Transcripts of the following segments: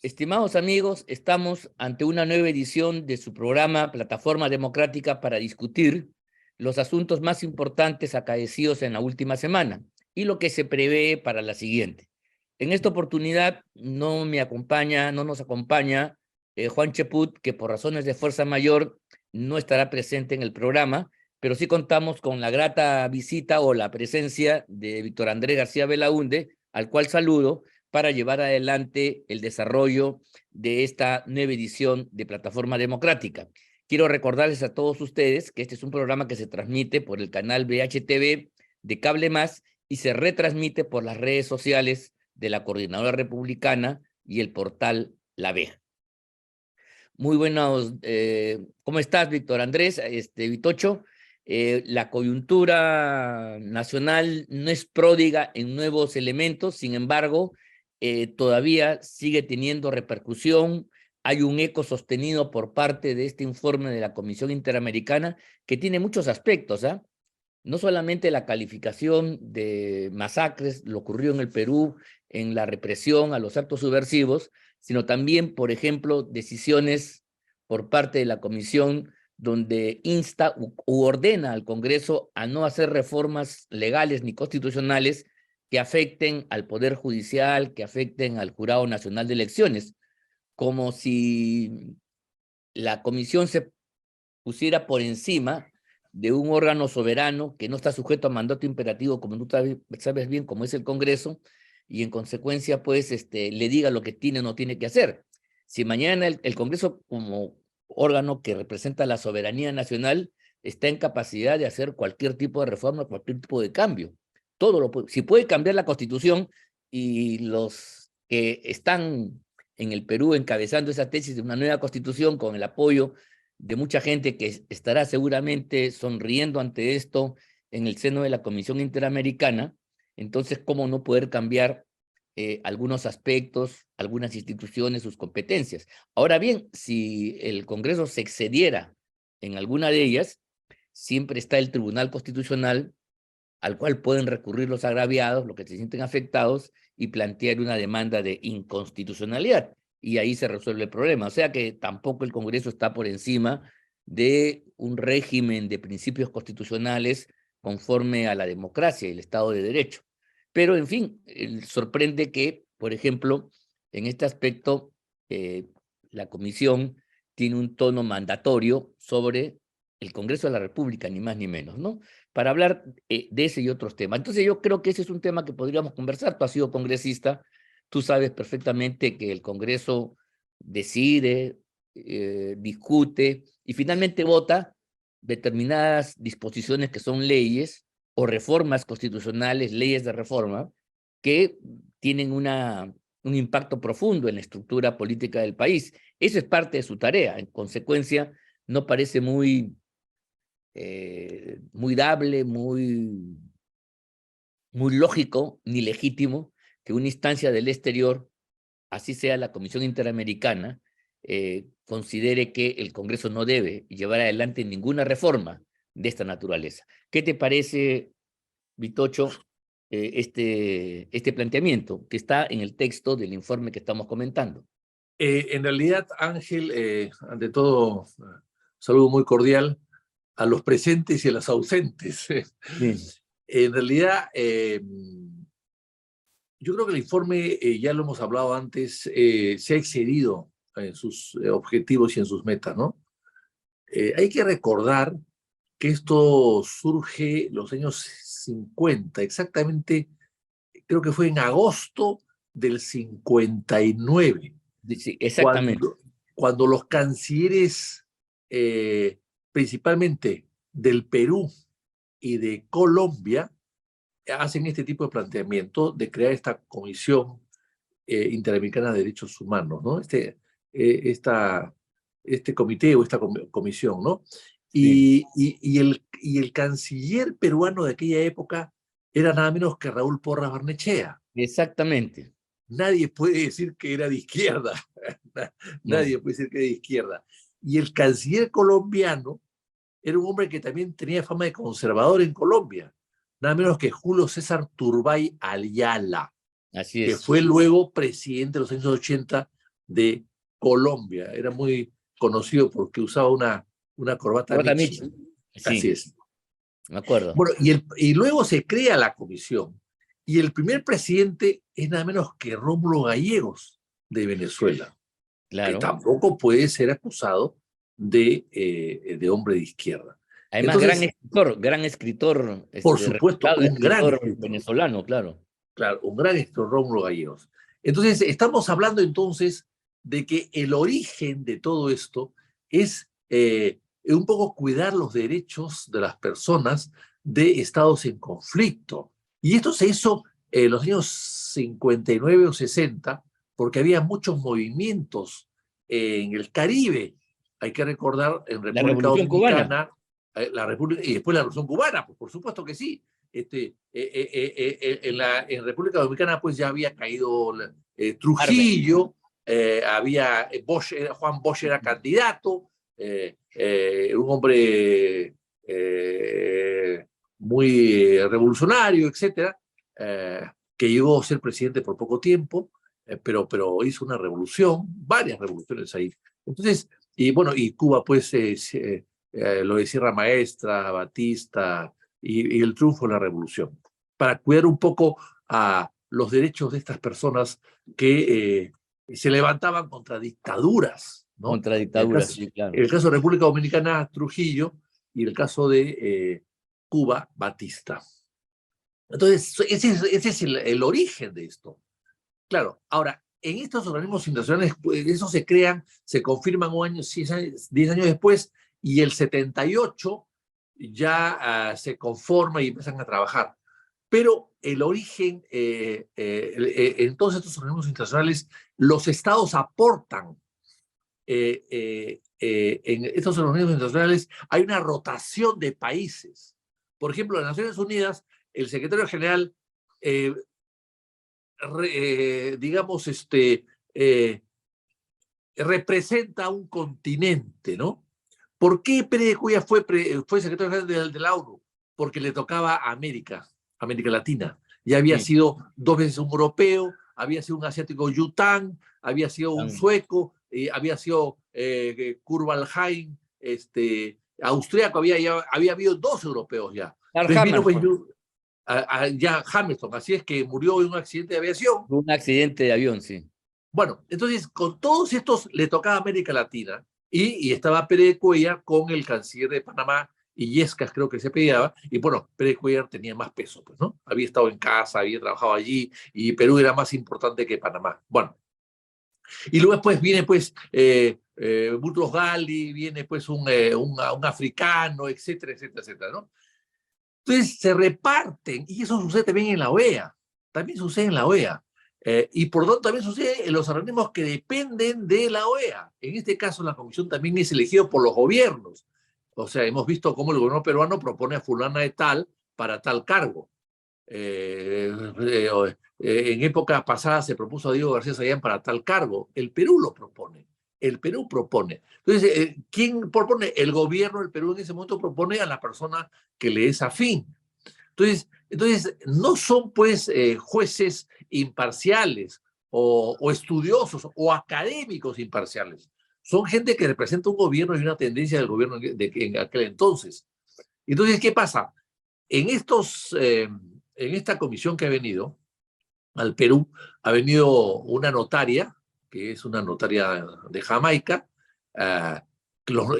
Estimados amigos, estamos ante una nueva edición de su programa Plataforma Democrática para discutir los asuntos más importantes acaecidos en la última semana y lo que se prevé para la siguiente. En esta oportunidad no nos acompaña Juan Cheput, que por razones de fuerza mayor no estará presente en el programa, pero sí contamos con la grata visita o la presencia de Víctor Andrés García Belaúnde, al cual saludo, para llevar adelante el desarrollo de esta nueva edición de Plataforma Democrática. Quiero recordarles a todos ustedes que este es un programa que se transmite por el canal BHTV de Cable Más y se retransmite por las redes sociales de la Coordinadora Republicana y el portal La Veja. Muy buenos, ¿cómo estás, Víctor Andrés? Vitocho, la coyuntura nacional no es pródiga en nuevos elementos, sin embargo, todavía sigue teniendo repercusión. Hay un eco sostenido por parte de este informe de la Comisión Interamericana que tiene muchos aspectos, ¿ah? No solamente la calificación de masacres, lo ocurrido en el Perú, en la represión a los actos subversivos, sino también, por ejemplo, decisiones por parte de la Comisión donde insta u ordena al Congreso a no hacer reformas legales ni constitucionales que afecten al Poder Judicial, que afecten al Jurado Nacional de Elecciones, como si la Comisión se pusiera por encima de un órgano soberano que no está sujeto a mandato imperativo, como tú sabes bien, como es el Congreso, y en consecuencia, pues, le diga lo que tiene o no tiene que hacer. Si mañana el Congreso, como órgano que representa la soberanía nacional, está en capacidad de hacer cualquier tipo de reforma, cualquier tipo de cambio. Todo lo puede. Si puede cambiar la Constitución y los que están en el Perú encabezando esa tesis de una nueva Constitución con el apoyo de mucha gente que estará seguramente sonriendo ante esto en el seno de la Comisión Interamericana, entonces, ¿cómo no poder cambiar algunos aspectos, algunas instituciones, sus competencias? Ahora bien, si el Congreso se excediera en alguna de ellas, siempre está el Tribunal Constitucional al cual pueden recurrir los agraviados, los que se sienten afectados, y plantear una demanda de inconstitucionalidad. Y ahí se resuelve el problema. O sea que tampoco el Congreso está por encima de un régimen de principios constitucionales conforme a la democracia y el Estado de Derecho. Pero, en fin, sorprende que, por ejemplo, en este aspecto, la Comisión tiene un tono mandatorio sobre el Congreso de la República, ni más ni menos, ¿no? Para hablar de ese y otros temas. Entonces yo creo que ese es un tema que podríamos conversar. Tú has sido congresista, tú sabes perfectamente que el Congreso decide, discute y finalmente vota determinadas disposiciones que son leyes o reformas constitucionales, leyes de reforma, que tienen un impacto profundo en la estructura política del país. Eso es parte de su tarea. En consecuencia, no parece muy dable, muy lógico ni legítimo que una instancia del exterior, así sea la Comisión Interamericana, considere que el Congreso no debe llevar adelante ninguna reforma de esta naturaleza. ¿Qué te parece, Vitocho, este planteamiento que está en el texto del informe que estamos comentando? En realidad, Ángel, ante todo, saludo muy cordial a los presentes y a los ausentes. Bien. En realidad, yo creo que el informe, ya lo hemos hablado antes, se ha excedido en sus objetivos y en sus metas, ¿no? Hay que recordar que esto surge en los años 50, exactamente, creo que fue en agosto del 59. Sí, exactamente. Cuando los cancilleres, principalmente del Perú y de Colombia, hacen este tipo de planteamiento de crear esta Comisión Interamericana de Derechos Humanos, ¿no? Este comité o esta comisión, ¿no? Sí. Y el canciller peruano de aquella época era nada menos que Raúl Porras Barnechea. Exactamente. Nadie puede decir que era de izquierda. Nadie No. puede decir que era de izquierda. Y el canciller colombiano era un hombre que también tenía fama de conservador en Colombia, nada menos que Julio César Turbay Ayala, Así que es. fue luego presidente de los años 80 de Colombia. Era muy conocido porque usaba una corbata Rota mixta. Mitchell. Así Sí, es. me acuerdo. Bueno, y luego se crea la comisión. Y el primer presidente es nada menos que Rómulo Gallegos de Venezuela, que Claro. tampoco puede ser acusado de hombre de izquierda. Además, Entonces, gran escritor, por supuesto, reputado un gran escritor escritor, venezolano, claro. claro, un gran escritor, Rómulo Gallegos. Entonces, estamos hablando entonces de que el origen de todo esto es un poco cuidar los derechos de las personas de estados en conflicto. Y esto se hizo en los años 59 o 60, porque había muchos movimientos en el Caribe. Hay que recordar, en La República Revolución Cubana. Dominicana, la República, y después la Revolución Cubana, pues por supuesto que sí. En República Dominicana pues ya había caído Arben. Trujillo, había Bosch, Juan Bosch era candidato, un hombre muy revolucionario, etcétera, que llegó a ser presidente por poco tiempo, pero hizo una revolución, varias revoluciones ahí. Entonces, y bueno, y Cuba pues lo de Sierra Maestra, Batista y el triunfo de la revolución, para cuidar un poco a los derechos de estas personas que se levantaban contra dictaduras, ¿no? Contra dictaduras, sí, En claro. el caso de República Dominicana, Trujillo, y el caso de Cuba, Batista. Entonces, ese es el origen de esto. Claro, ahora, en estos organismos internacionales, pues, esos se crean, se confirman un año, 10 años después, y el 78 ya se conforma y empiezan a trabajar. Pero el origen, en todos estos organismos internacionales, los estados aportan. En estos organismos internacionales hay una rotación de países. Por ejemplo, en las Naciones Unidas, el secretario general digamos, representa un continente, ¿no? ¿Por qué Pérez de Cuellar fue secretario general de la ONU? Porque le tocaba a América Latina. Ya había Sí, sido 2 veces un europeo, había sido un asiático Yután, había sido un sueco, había sido Kurbalheim, austriaco, había habido 2 europeos ya. Carl Entonces vino pues, Hamilton. ya Hamilton, así es que murió en un accidente de aviación. Un accidente de avión, sí. Bueno, entonces con todos estos le tocaba América Latina y estaba Pérez de Cuellar con el canciller de Panamá, Illescas creo que se peleaba, y bueno, Pérez de Cuellar tenía más peso, pues, ¿no? Había estado en casa, había trabajado allí, y Perú era más importante que Panamá. Bueno, y luego después viene pues Boutros Ghali, viene pues un africano, etcétera, etcétera, etcétera, ¿no? Entonces se reparten, y eso sucede también en la OEA, también sucede en la OEA, y por lo tanto también sucede en los organismos que dependen de la OEA. En este caso la comisión también es elegida por los gobiernos. O sea, hemos visto cómo el gobierno peruano propone a fulana de tal para tal cargo. En época pasada se propuso a Diego García Sayán para tal cargo. El Perú lo propone. El Perú propone. Entonces, ¿quién propone? El gobierno del Perú en ese momento propone a la persona que le es afín. Entonces no son pues jueces imparciales o estudiosos o académicos imparciales. Son gente que representa un gobierno y una tendencia del gobierno en aquel entonces. Entonces, ¿qué pasa? En esta comisión que ha venido al Perú, ha venido una notaria, que es una notaria de Jamaica. Uh,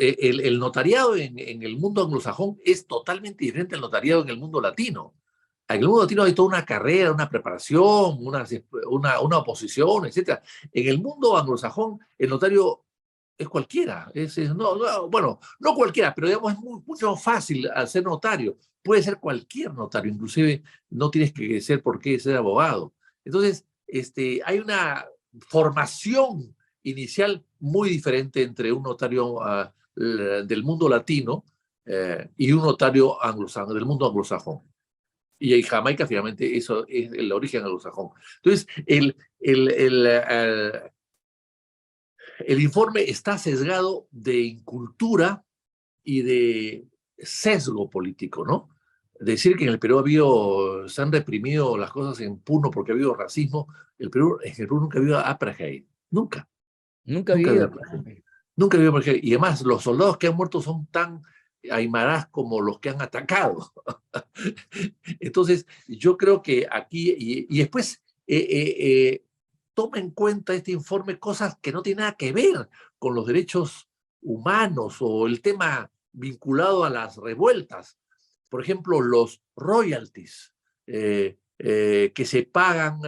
el notariado en el mundo anglosajón es totalmente diferente al notariado en el mundo latino. En el mundo latino hay toda una carrera, una preparación, una oposición, etc. En el mundo anglosajón, el notario es cualquiera. Bueno, no cualquiera, pero digamos es mucho más fácil al ser notario. Puede ser cualquier notario, inclusive no tienes que ser por qué ser abogado. Entonces, hay una formación inicial muy diferente entre un notario del mundo latino y un notario anglosajón, del mundo anglosajón. Y en Jamaica, finalmente, eso es el origen anglosajón. Entonces, el informe está sesgado de incultura y de sesgo político, ¿no? Decir que en el Perú se han reprimido las cosas en Puno porque ha habido racismo, en el Perú nunca ha habido apartheid, nunca. Nunca Nunca viví vio acá. emergencia. Nunca vio emergencia. Y además, los soldados que han muerto son tan aymarás como los que han atacado. Entonces, yo creo que aquí, y después toma en cuenta este informe cosas que no tienen nada que ver con los derechos humanos o el tema vinculado a las revueltas. Por ejemplo, los royalties que se pagan,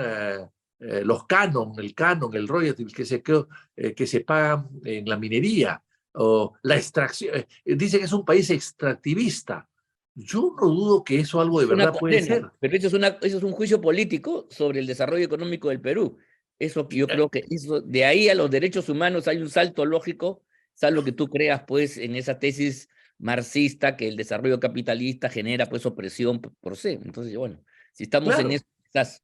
los el royalty que se pagan en la minería, o la extracción. Dice que es un país extractivista. Yo no dudo que eso algo de Es una verdad puede condena, ser. pero eso es un juicio político sobre el desarrollo económico del Perú. Eso que yo creo que de ahí a los derechos humanos hay un salto lógico, salvo que tú creas pues en esa tesis marxista que el desarrollo capitalista genera pues opresión por sí. Entonces, bueno, si estamos en Claro, eso, quizás.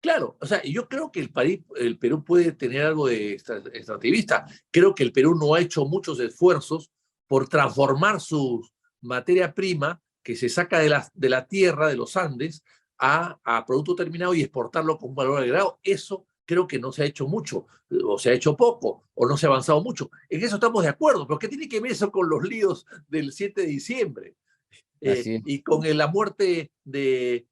claro. O sea, yo creo que el Perú puede tener algo de extractivista. Creo que el Perú no ha hecho muchos esfuerzos por transformar su materia prima que se saca de la tierra, de los Andes, a producto terminado y exportarlo con un valor agregado. Eso creo que no se ha hecho mucho, o se ha hecho poco, o no se ha avanzado mucho. En eso estamos de acuerdo, pero ¿qué tiene que ver eso con los líos del 7 de diciembre? Así es. Y con la muerte de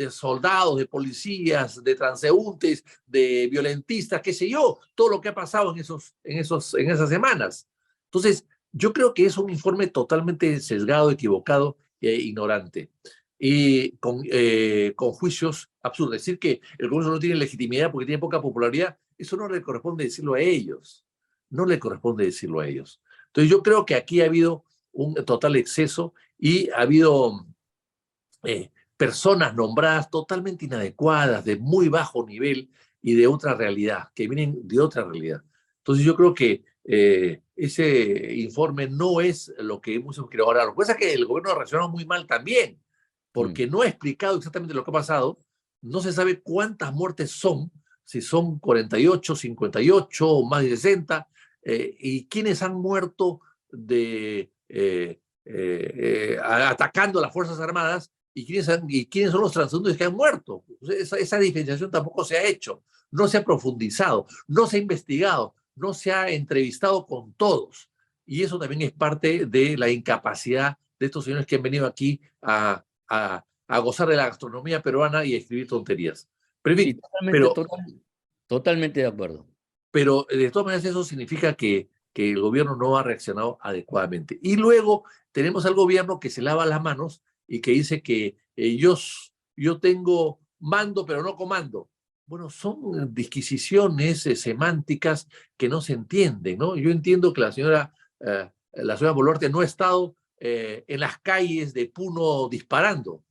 soldados, de policías, de transeúntes, de violentistas, qué sé yo, todo lo que ha pasado en esas semanas. Entonces, yo creo que es un informe totalmente sesgado, equivocado e ignorante. Y con juicios absurdos. Decir que el gobierno no tiene legitimidad porque tiene poca popularidad, eso no le corresponde decirlo a ellos. No le corresponde decirlo a ellos. Entonces, yo creo que aquí ha habido un total exceso y ha habido personas nombradas totalmente inadecuadas, de muy bajo nivel y de otra realidad, que vienen de otra realidad. Entonces yo creo que ese informe no es lo que hemos querido. Ahora, lo que pasa es que el gobierno ha reaccionado muy mal también, Mm. porque no ha explicado exactamente lo que ha pasado, no se sabe cuántas muertes son, si son 48, 58 o más de 60, y quiénes han muerto atacando a las Fuerzas Armadas y quiénes son los transeúntes que han muerto. Esa diferenciación tampoco se ha hecho, no se ha profundizado, no se ha investigado, no se ha entrevistado con todos. Y eso también es parte de la incapacidad de estos señores que han venido aquí a gozar de la gastronomía peruana y a escribir tonterías. Pero en Sí, fin, pero totalmente de acuerdo. pero de todas maneras eso significa que el gobierno no ha reaccionado adecuadamente. Y luego tenemos al gobierno que se lava las manos y que dice que yo tengo mando pero no comando. Bueno, son disquisiciones semánticas que no se entienden, ¿no? Yo entiendo que la señora Boluarte no ha estado en las calles de Puno disparando,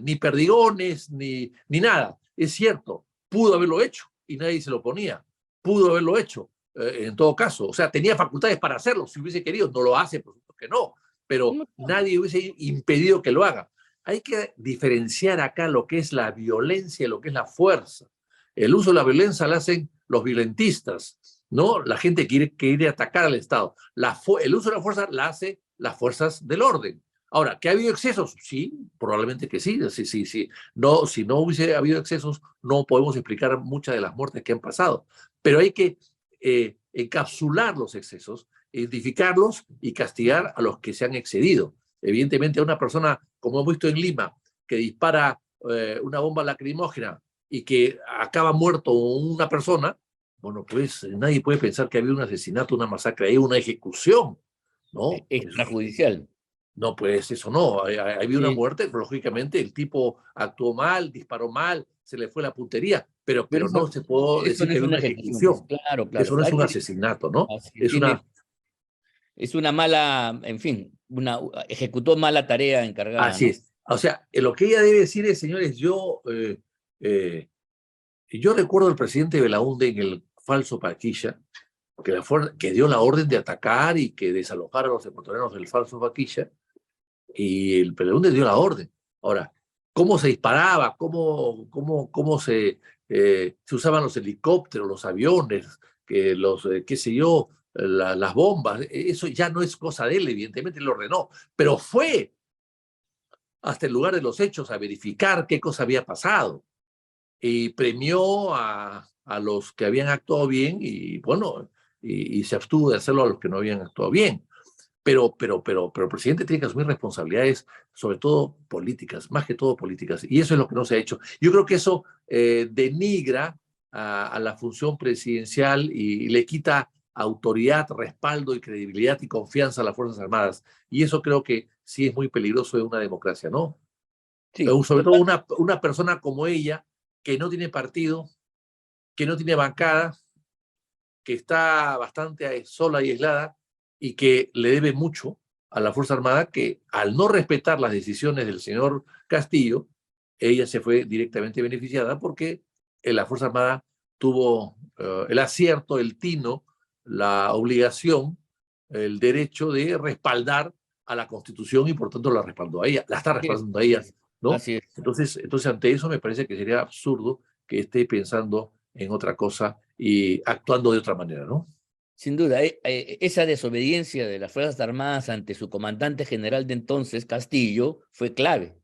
ni perdigones, ni nada. Es cierto, pudo haberlo hecho y nadie se lo ponía, pudo haberlo hecho, en todo caso. O sea, tenía facultades para hacerlo, si hubiese querido. No lo hace, por supuesto que no, pero No, nadie hubiese impedido que lo haga. Hay que diferenciar acá lo que es la violencia y lo que es la fuerza. El uso de la violencia la hacen los violentistas, ¿no? La gente que quiere atacar al Estado. El uso de la fuerza la hace las fuerzas del orden. Ahora, ¿que ha habido excesos? Sí, probablemente que sí, sí, sí, sí. No, si no hubiese habido excesos, no podemos explicar muchas de las muertes que han pasado. Pero hay que encapsular los excesos, identificarlos y castigar a los que se han excedido. Evidentemente, a una persona, como hemos visto en Lima, que dispara una bomba lacrimógena y que acaba muerto una persona, bueno, pues nadie puede pensar que ha habido un asesinato, una masacre, hay una ejecución, ¿no? extrajudicial. No, pues eso no. Había una Sí, muerte, pero lógicamente el tipo actuó mal, disparó mal, se le fue la puntería, pero pero no se puede eso decir no que es había una una ejecución, pues, ejecución. claro, Eso claro. no es un asesinato, ¿no? Así Es una. es una mala, en fin, ejecutó mala tarea encargada, Así ¿no? es. O sea, lo que ella debe decir es, señores, yo recuerdo al presidente Belaúnde en el falso Paquilla, que dio la orden de atacar y que desalojara a los ecuatorianos del falso Paquilla, y el Belaúnde dio la orden. Ahora, ¿cómo se disparaba? ¿Cómo se usaban los helicópteros, los aviones, qué sé yo, las bombas? Eso ya no es cosa de él, evidentemente él lo ordenó, pero fue hasta el lugar de los hechos a verificar qué cosa había pasado. y premió a los que habían actuado bien y bueno, y se abstuvo de hacerlo a los que no habían actuado bien. Pero el presidente tiene que asumir responsabilidades, sobre todo políticas, más que todo políticas, y eso es lo que no se ha hecho. Yo creo que eso denigra a la función presidencial y le quita autoridad, respaldo y credibilidad y confianza a las Fuerzas Armadas, y eso creo que sí es muy peligroso en una democracia, ¿no? Sí, Sobre todo una persona como ella, que no tiene partido, que no tiene bancada, que está bastante sola y aislada y que le debe mucho a la Fuerza Armada, que al no respetar las decisiones del señor Castillo, ella se fue directamente beneficiada porque la Fuerza Armada tuvo el acierto, el tino, la obligación, el derecho de respaldar a la Constitución y por tanto la respaldó a ella, la está respaldando a ella, ¿no? así es. Entonces ante eso me parece que sería absurdo que esté pensando en otra cosa y actuando de otra manera, ¿no? Sin duda, esa desobediencia de las Fuerzas Armadas ante su comandante general de entonces, Castillo, fue clave.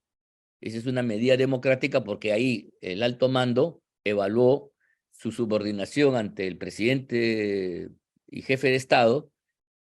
Esa es una medida democrática porque ahí el alto mando evaluó su subordinación ante el presidente y jefe de Estado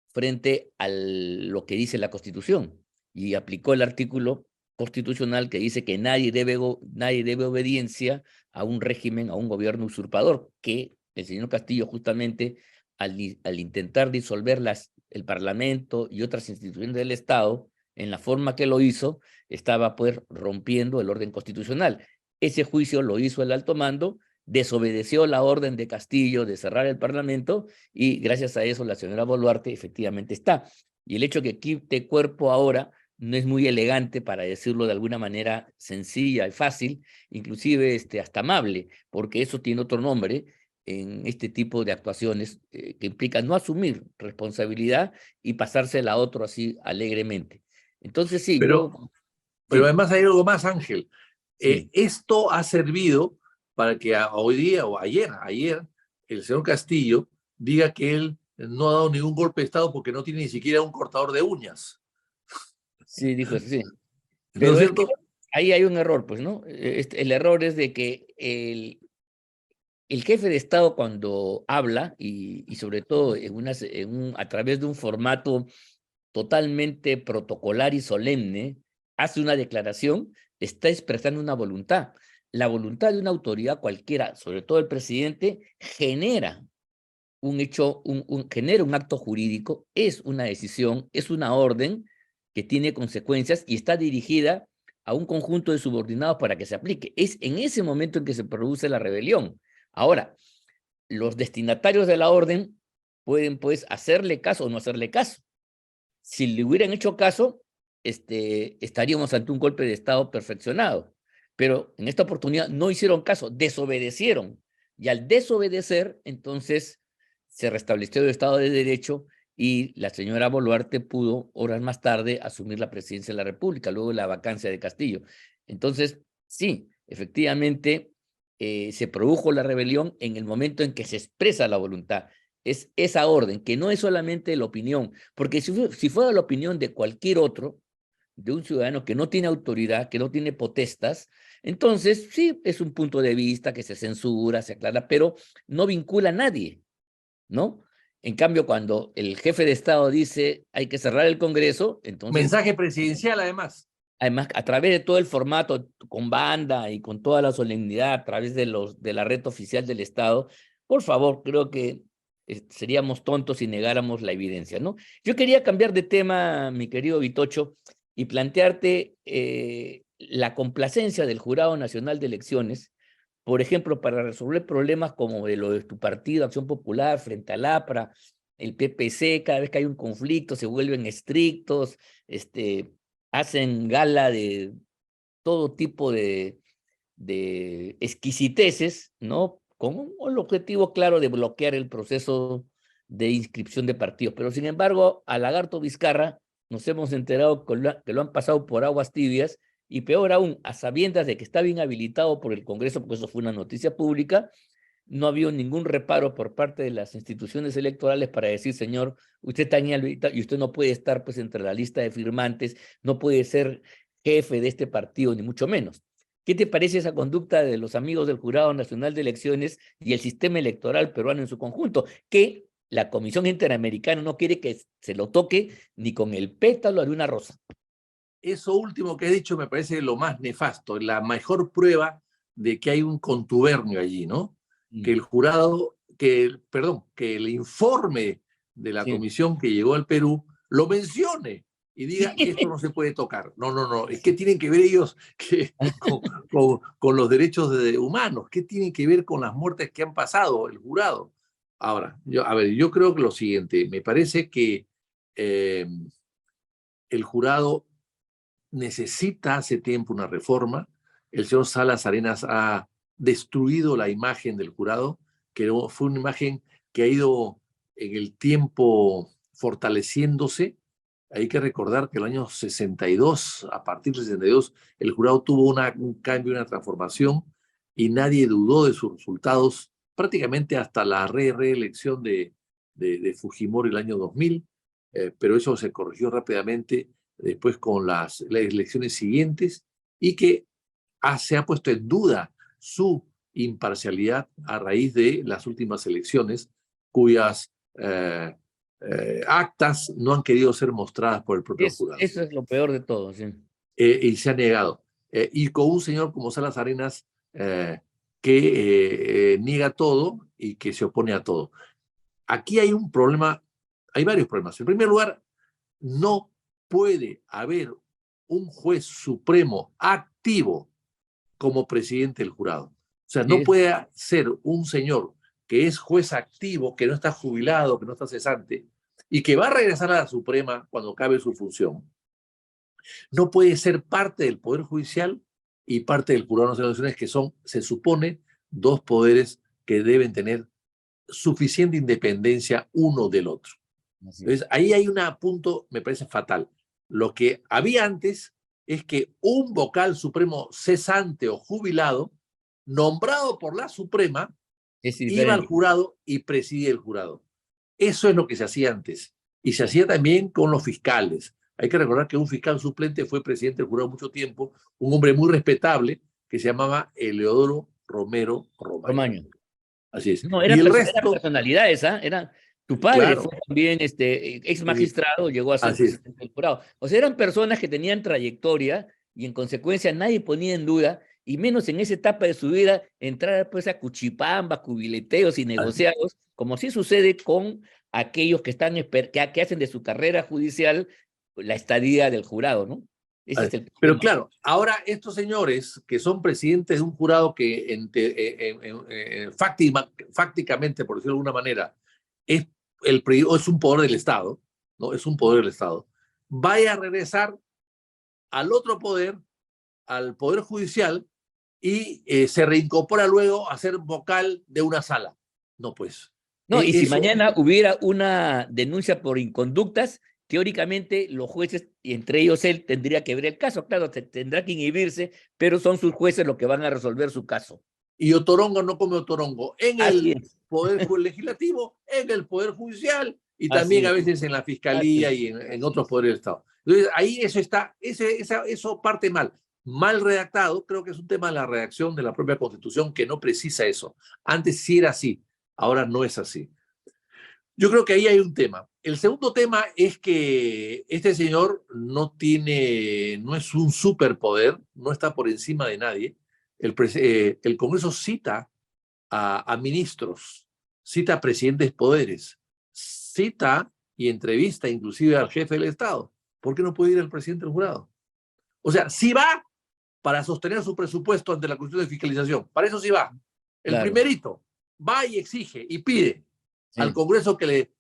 frente a lo que dice la Constitución y aplicó el artículo constitucional que dice que nadie debe obediencia a un régimen, a un gobierno usurpador, que el señor Castillo justamente al intentar disolver el Parlamento y otras instituciones del Estado, en la forma que lo hizo, estaba pues rompiendo el orden constitucional. Ese juicio lo hizo el alto mando, desobedeció la orden de Castillo de cerrar el Parlamento y gracias a eso la señora Boluarte efectivamente está. Y el hecho que quite cuerpo ahora no es muy elegante, para decirlo de alguna manera sencilla y fácil, inclusive hasta amable, porque eso tiene otro nombre en este tipo de actuaciones que implican no asumir responsabilidad y pasársela a otro así alegremente. Entonces sí, Pero, pero sí, además hay algo más, Ángel. sí. Esto ha servido para que hoy día o ayer, el señor Castillo diga que él no ha dado ningún golpe de Estado porque no tiene ni siquiera un cortador de uñas. Sí, dijo eso, sí. ¿No es Pero es que cierto? ahí hay un error, pues, ¿no? El error es de que el jefe de Estado cuando habla, y sobre todo a través de un formato totalmente protocolar y solemne, hace una declaración, está expresando una voluntad. La voluntad de una autoridad cualquiera, sobre todo el presidente, genera un hecho, genera un acto jurídico, es una decisión, es una orden que tiene consecuencias y está dirigida a un conjunto de subordinados para que se aplique. Es en ese momento en que se produce la rebelión. Ahora, los destinatarios de la orden pueden pues hacerle caso o no hacerle caso. Si le hubieran hecho caso, estaríamos ante un golpe de Estado perfeccionado. Pero en esta oportunidad no hicieron caso, desobedecieron. Y al desobedecer, entonces se restableció el Estado de Derecho y la señora Boluarte pudo, horas más tarde, asumir la presidencia de la República, luego de la vacancia de Castillo. Entonces, sí, efectivamente, se produjo la rebelión en el momento en que se expresa la voluntad. Es esa orden, que no es solamente la opinión, porque si fuera la opinión de cualquier otro, de un ciudadano que no tiene autoridad, que no tiene potestas, entonces sí, es un punto de vista que se censura, se aclara, pero no vincula a nadie, ¿no? En cambio, cuando el jefe de Estado dice hay que cerrar el Congreso, entonces, Mensaje presidencial, además. además, a través de todo el formato, con banda y con toda la solemnidad, a través de la red oficial del Estado, por favor, creo que seríamos tontos si negáramos la evidencia, ¿no? Yo quería cambiar de tema, mi querido Vitocho, y plantearte la complacencia del Jurado Nacional de Elecciones, por ejemplo, para resolver problemas como de lo de tu partido, Acción Popular, frente al APRA, el PPC, cada vez que hay un conflicto se vuelven estrictos, hacen gala de todo tipo de exquisiteces, ¿no? Con el objetivo claro de bloquear el proceso de inscripción de partidos. Pero sin embargo, a Lagarto Vizcarra nos hemos enterado que lo han pasado por aguas tibias y peor aún, a sabiendas de que está bien habilitado por el Congreso, porque eso fue una noticia pública, no ha habido ningún reparo por parte de las instituciones electorales para decir, señor, usted está inhabilitado y usted no puede estar pues entre la lista de firmantes, no puede ser jefe de este partido, ni mucho menos. ¿Qué te parece esa conducta de los amigos del Jurado Nacional de Elecciones y el sistema electoral peruano en su conjunto? Que la Comisión Interamericana no quiere que se lo toque ni con el pétalo de una rosa. Eso último que he dicho me parece lo más nefasto, la mejor prueba de que hay un contubernio allí, ¿no? Que el jurado, perdón, que el informe de la Sí. comisión que llegó al Perú lo mencione y diga que esto no se puede tocar. No, no, no, es que tienen que ver ellos con los derechos humanos, ¿qué tienen que ver con las muertes que han pasado el jurado? Ahora, yo creo que lo siguiente, me parece que el jurado necesita hace tiempo una reforma. El señor Salas Arenas ha destruido la imagen del jurado, que fue una imagen que ha ido en el tiempo fortaleciéndose. Hay que recordar que el año 62, a partir del 62, el jurado tuvo un cambio, una transformación, y nadie dudó de sus resultados prácticamente hasta la reelección de Fujimori el año 2000, pero eso se corrigió rápidamente después con las elecciones siguientes, y que se ha puesto en duda su imparcialidad a raíz de las últimas elecciones, cuyas actas no han querido ser mostradas por el propio jurado. Eso es lo peor de todo, sí. Y se ha negado. Y con un señor como Salas Arenas que niega todo y que se opone a todo. Aquí hay un problema, hay varios problemas. En primer lugar, no puede haber un juez supremo activo como presidente del jurado. O sea, no puede ser un señor que es juez activo, que no está jubilado, que no está cesante, y que va a regresar a la Suprema cuando acabe su función. No puede ser parte del Poder Judicial y parte del Jurado Nacional de Elecciones, que son, se supone, dos poderes que deben tener suficiente independencia uno del otro. Entonces, ahí hay un punto, me parece fatal. Lo que había antes es que un vocal supremo cesante o jubilado, nombrado por la Suprema, iba al jurado y presidía el jurado. Eso es lo que se hacía antes. Y se hacía también con los fiscales. Hay que recordar que un fiscal suplente fue presidente del jurado mucho tiempo, un hombre muy respetable que se llamaba Eleodoro Romero Romaño. Así es. No, Y el eran resto, personalidades, ¿ah? Tu padre claro, fue también ex magistrado, llegó a ser así es. presidente del jurado. O sea, eran personas que tenían trayectoria y en consecuencia nadie ponía en duda, y menos en esa etapa de su vida, entrar pues a cuchipambas, cubileteos y negociados, como sí sucede con aquellos que están que hacen de su carrera judicial la estadía del jurado, ¿no? Ese es el Pero problema. claro, ahora estos señores que son presidentes de un jurado que fácticamente, por decirlo de alguna manera, es un poder del Estado, ¿no? Es un poder del Estado. Vaya a regresar al otro poder, al Poder Judicial, y se reincorpora luego a ser vocal de una sala. No, pues. No, y si Eso, mañana hubiera una denuncia por inconductas, teóricamente los jueces, y entre ellos él, tendría que ver el caso. Claro, tendrá que inhibirse, pero son sus jueces los que van a resolver su caso. y Otorongo no come Otorongo en Así el es, Poder Legislativo, en el Poder Judicial y así también a es, veces en la así Fiscalía es, y en así otros es. poderes del Estado. Entonces, ahí eso está, eso parte mal redactado. Creo que es un tema de la redacción de la propia Constitución que no precisa eso. Antes sí era así, ahora no es así. Yo creo que ahí hay un tema. El segundo tema es que este señor no es un superpoder, no está por encima de nadie. El Congreso cita a ministros, cita a presidentes de poderes, cita y entrevista inclusive al jefe del Estado. ¿Por qué no puede ir el presidente del jurado? O sea, sí va para sostener su presupuesto ante la Comisión de Fiscalización. Para eso sí va. El Claro, primerito va y exige y pide al sí. Congreso que le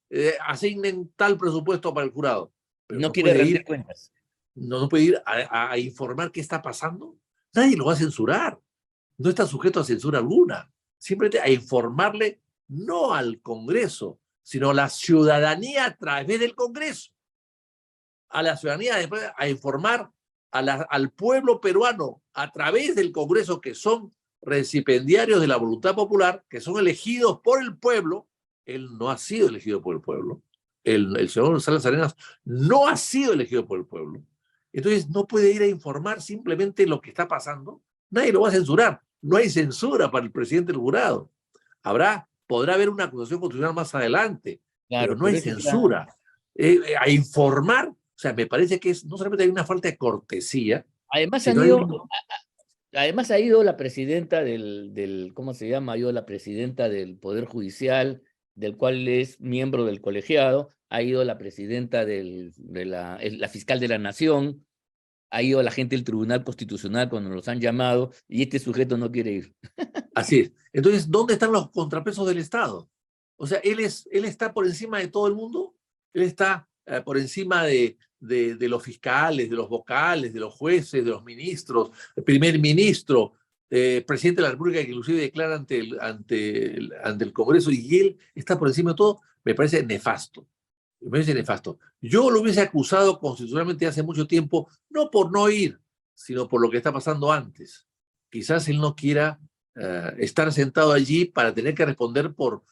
asignen tal presupuesto para el jurado. Pero No no quiere puede rendir ir, cuentas. no puede ir a informar qué está pasando. Nadie lo va a censurar. No está sujeto a censura alguna. Simplemente a informarle no al Congreso, sino a la ciudadanía a través del Congreso. A la ciudadanía después a informar al pueblo peruano a través del Congreso, que son recipendiarios de la voluntad popular, que son elegidos por el pueblo. Él no ha sido elegido por el pueblo. El señor Salas Arenas no ha sido elegido por el pueblo. Entonces no puede ir a informar simplemente lo que está pasando. nadie lo va a censurar. No hay censura para el presidente del jurado. Podrá haber una acusación constitucional más adelante, pero Claro, no hay pero eso ya... censura. A informar, o sea, me parece que no solamente hay una falta de cortesía, Además sino han hay ido, un... además ha ido la presidenta ¿cómo se llama? Ha ido la presidenta del Poder Judicial, del cual es miembro del colegiado, ha ido la presidenta la fiscal de la Nación, ha ido la gente del Tribunal Constitucional cuando los han llamado, y este sujeto no quiere ir. Así es. Entonces, ¿dónde están los contrapesos del Estado? O sea, él está por encima de todo el mundo, él está por encima de los fiscales, de los vocales, de los jueces, de los ministros, el primer ministro, presidente de la República, que inclusive declara ante el Congreso, y él está por encima de todo. Me parece nefasto. Me parece nefasto. Yo lo hubiese acusado constitucionalmente hace mucho tiempo, no por no ir, sino por lo que está pasando antes. Quizás él no quiera estar sentado allí para tener que responder por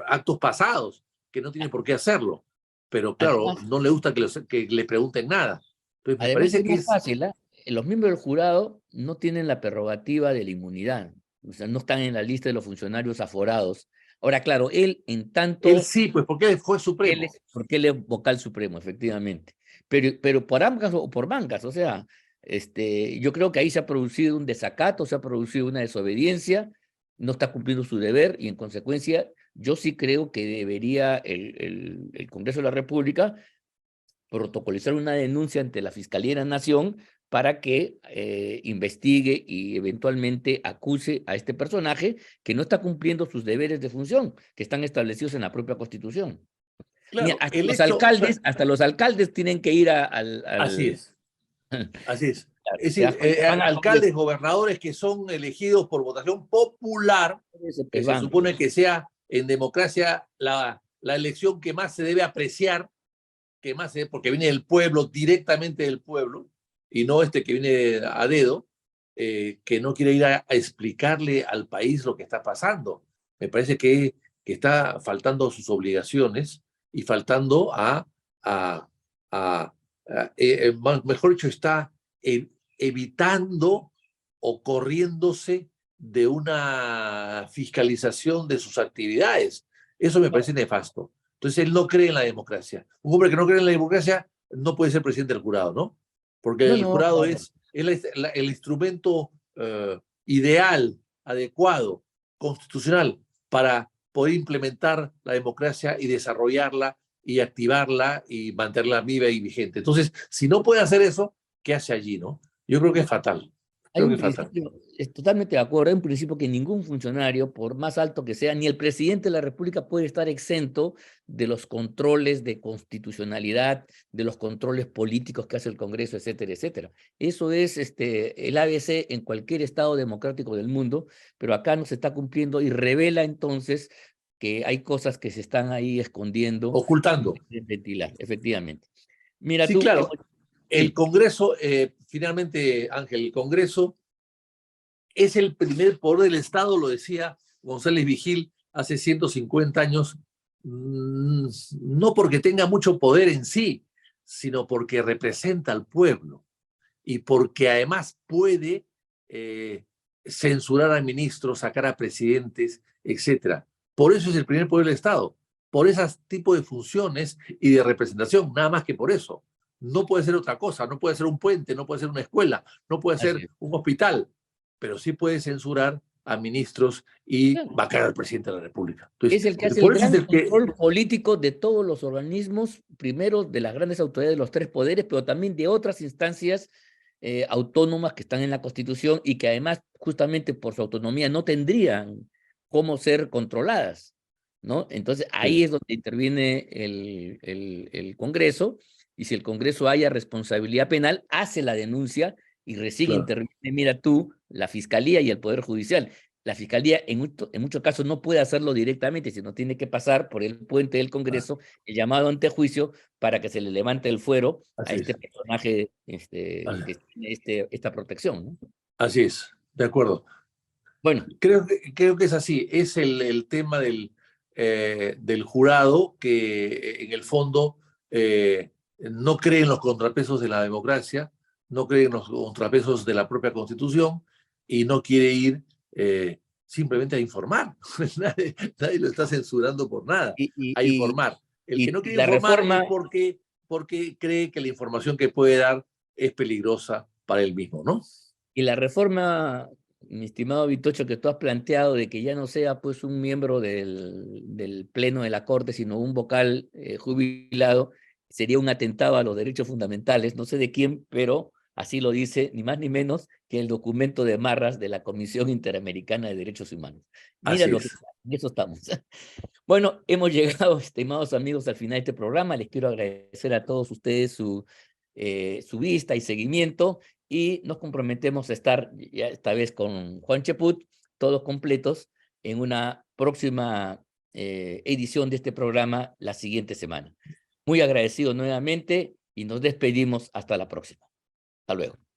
actos pasados, que no tiene por qué hacerlo. Pero claro, Además, no le gusta que le pregunten nada. Entonces me además parece es que más es... fácil, ¿ah? Los miembros del jurado no tienen la prerrogativa de la inmunidad, o sea, no están en la lista de los funcionarios aforados. Ahora, claro, él en Él tanto, sí, pues porque él fue supremo. porque él es vocal supremo, efectivamente, pero por ambas o por bancas, o sea, yo creo que ahí se ha producido un desacato, se ha producido una desobediencia, no está cumpliendo su deber y en consecuencia yo sí creo que debería el Congreso de la República protocolizar una denuncia ante la Fiscalía de la Nación para que investigue y eventualmente acuse a este personaje que no está cumpliendo sus deberes de función, que están establecidos en la propia Constitución. Mira, Claro, el hecho, hasta los alcaldes tienen que ir así es, así es. Es ¿te das decir, cuenta? Van al alcaldes, Congreso, gobernadores que son elegidos por votación popular, que pues se van. supone que sea en democracia la elección que más se debe apreciar, porque viene del pueblo, directamente del pueblo, y no este que viene a dedo, que no quiere ir a explicarle al país lo que está pasando. Me parece que está faltando a sus obligaciones y faltando a, a- mejor dicho, está evitando o corriéndose de una fiscalización de sus actividades. Eso me parece nefasto. Entonces él no cree en la democracia. Un hombre que no cree en la democracia no puede ser presidente del jurado, ¿no? Porque No, el no, jurado claro. es el instrumento ideal, adecuado, constitucional para poder implementar la democracia y desarrollarla y activarla y mantenerla viva y vigente. Entonces, si no puede hacer eso, ¿qué hace allí, no? Yo creo que es fatal. Hay Creo que un es fatal. principio, es totalmente de acuerdo, hay un principio que ningún funcionario, por más alto que sea, ni el presidente de la República puede estar exento de los controles de constitucionalidad, de los controles políticos que hace el Congreso, etcétera, etcétera. Eso es el ABC en cualquier estado democrático del mundo, pero acá no se está cumpliendo y revela entonces que hay cosas que se están ahí escondiendo y Ocultando. ventilar, efectivamente. Mira Sí, tú, claro. El sí, Congreso, finalmente, Ángel, el Congreso es el primer poder del Estado, lo decía González Vigil hace 150 años, no porque tenga mucho poder en sí, sino porque representa al pueblo y porque además puede censurar a ministros, sacar a presidentes, etcétera. Por eso es el primer poder del Estado, por ese tipo de funciones y de representación, nada más que por eso. No puede ser otra cosa, no puede ser un puente, no puede ser una escuela, no puede así ser es. un hospital, pero sí puede censurar a ministros y Claro. vacar al presidente de la República. Entonces, Es el que hace el por eso es gran el que, control político de todos los organismos, primero de las grandes autoridades de los tres poderes, pero también de otras instancias autónomas que están en la Constitución y que además, justamente por su autonomía, no tendrían cómo ser controladas, ¿no? Entonces, ahí es donde interviene el Congreso, y si el Congreso haya responsabilidad penal, hace la denuncia y recién claro, interviene, mira tú, la Fiscalía y el Poder Judicial. La Fiscalía en muchos casos no puede hacerlo directamente, sino tiene que pasar por el puente del Congreso, el llamado antejuicio, para que se le levante el fuero a así este es, personaje que así tiene esta protección, ¿no? así es, de acuerdo. Bueno, Creo que es así, es el tema del jurado que en el fondo no cree en los contrapesos de la democracia, no cree en los contrapesos de la propia Constitución y no quiere ir simplemente a informar. Nadie lo está censurando por nada, Y, y, a y, informar. El que no y quiere la informar es reforma, porque cree que la información que puede dar es peligrosa para él mismo, ¿no? y la reforma, mi estimado Vitocho, que tú has planteado de que ya no sea pues un miembro del Pleno de la Corte, sino un vocal jubilado, sería un atentado a los derechos fundamentales, no sé de quién, pero así lo dice ni más ni menos que el documento de Marras de la Comisión Interamericana de Derechos Humanos. Mira Así lo que es. en eso estamos. Bueno, hemos llegado, estimados amigos, al final de este programa. Les quiero agradecer a todos ustedes su vista y seguimiento, y nos comprometemos a estar ya esta vez con Juan Cheput, todos completos, en una próxima edición de este programa la siguiente semana. Muy agradecido nuevamente y nos despedimos hasta la próxima. Hasta luego.